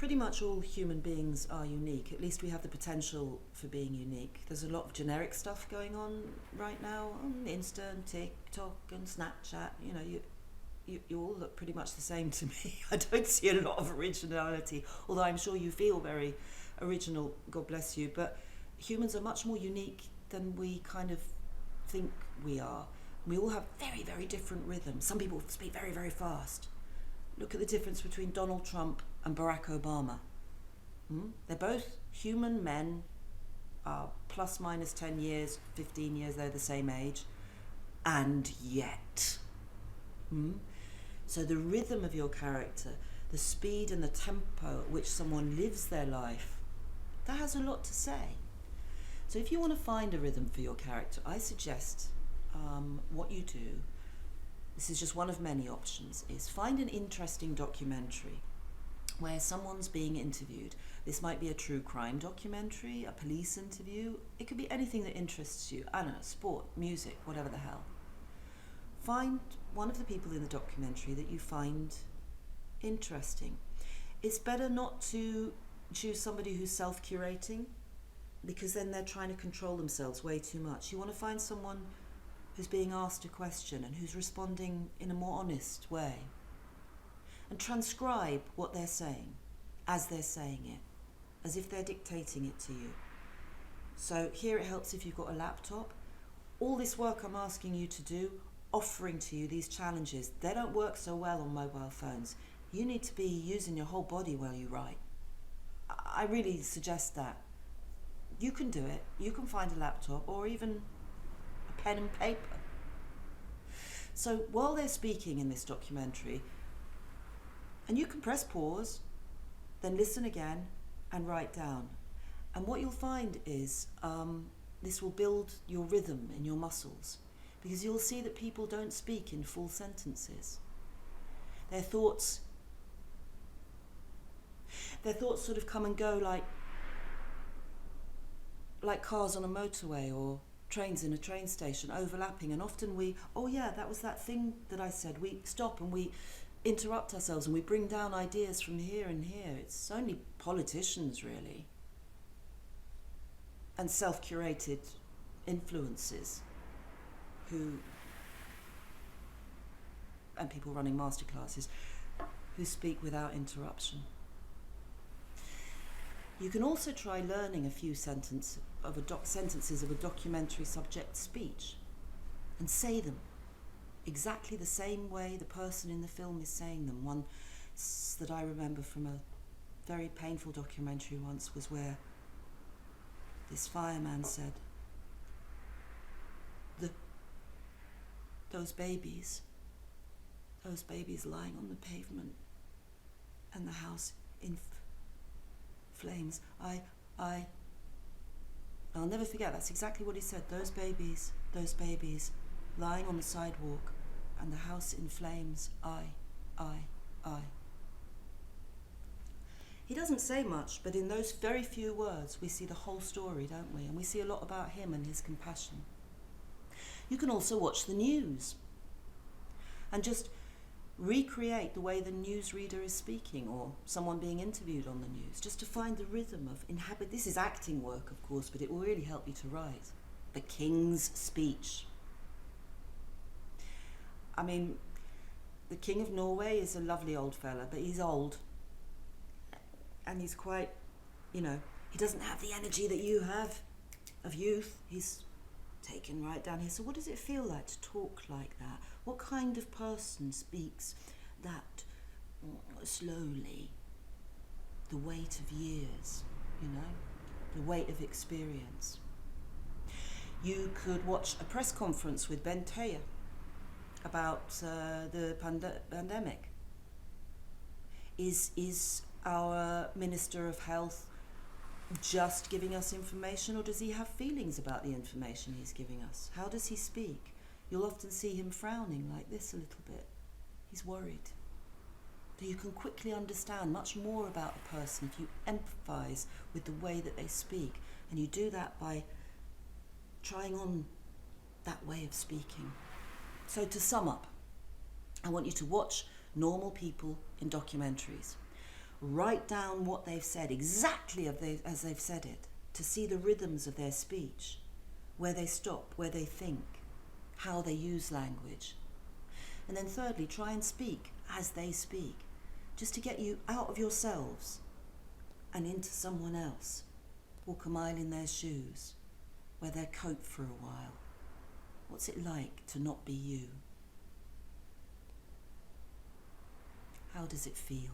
pretty much all human beings are unique. At least we have the potential for being unique. There's a lot of generic stuff going on right now on Insta and TikTok and Snapchat. You know, you all look pretty much the same to me. I don't see a lot of originality, although I'm sure you feel very original, God bless you. But humans are much more unique than we kind of think we are. We all have very, very different rhythms. Some people speak very, very fast. Look at the difference between Donald Trump and Barack Obama. They're both human men, plus minus 10 years, 15 years, they're the same age, and yet. So the rhythm of your character, the speed and the tempo at which someone lives their life, that has a lot to say. So if you want to find a rhythm for your character, I suggest what you do, this is just one of many options, is find an interesting documentary where someone's being interviewed. This might be a true crime documentary, a police interview. It could be anything that interests you. I don't know, sport, music, whatever the hell. Find one of the people in the documentary that you find interesting. It's better not to choose somebody who's self-curating, because then they're trying to control themselves way too much. You want to find someone who's being asked a question and who's responding in a more honest way. And transcribe what they're saying as they're saying it, as if they're dictating it to you. So here it helps if you've got a laptop. All this work I'm asking you to do, offering to you these challenges, they don't work so well on mobile phones. You need to be using your whole body while you write. I really suggest that. You can do it. You can find a laptop or even a pen and paper. So while they're speaking in this documentary, and you can press pause, then listen again and write down. And what you'll find is this will build your rhythm in your muscles, because you'll see that people don't speak in full sentences. Their thoughts sort of come and go like cars on a motorway or trains in a train station, overlapping. And often that was that thing that I said. We stop and we interrupt ourselves and we bring down ideas from here and here. It's only politicians, really, and self-curated influences and people running masterclasses who speak without interruption. You can also try learning a few sentences of a documentary subject speech and say them exactly the same way the person in the film is saying them. One that I remember from a very painful documentary once was where this fireman said, those babies lying on the pavement and the house in flames. I'll never forget, that's exactly what he said. Those babies lying on the sidewalk and the house in flames. I. He doesn't say much, but in those very few words we see the whole story, don't we? And we see a lot about him and his compassion. You can also watch the news and just recreate the way the newsreader is speaking, or someone being interviewed on the news, just to find the rhythm of this is acting work, of course, but it will really help you to write. The King's Speech. I mean, the King of Norway is a lovely old fella, but he's old. And he's quite, he doesn't have the energy that you have of youth. He's taken right down here. So what does it feel like to talk like that? What kind of person speaks that slowly? The weight of years, the weight of experience. You could watch a press conference with Ben Taylor about the pandemic. Is our Minister of Health just giving us information, or does he have feelings about the information he's giving us? How does he speak? You'll often see him frowning like this a little bit. He's worried. So you can quickly understand much more about a person if you empathise with the way that they speak, and you do that by trying on that way of speaking. So to sum up, I want you to watch normal people in documentaries. Write down what they've said, exactly as they've said it, to see the rhythms of their speech, where they stop, where they think, how they use language. And then thirdly, try and speak as they speak, just to get you out of yourselves and into someone else. Walk a mile in their shoes, wear their coat for a while. What's it like to not be you? How does it feel?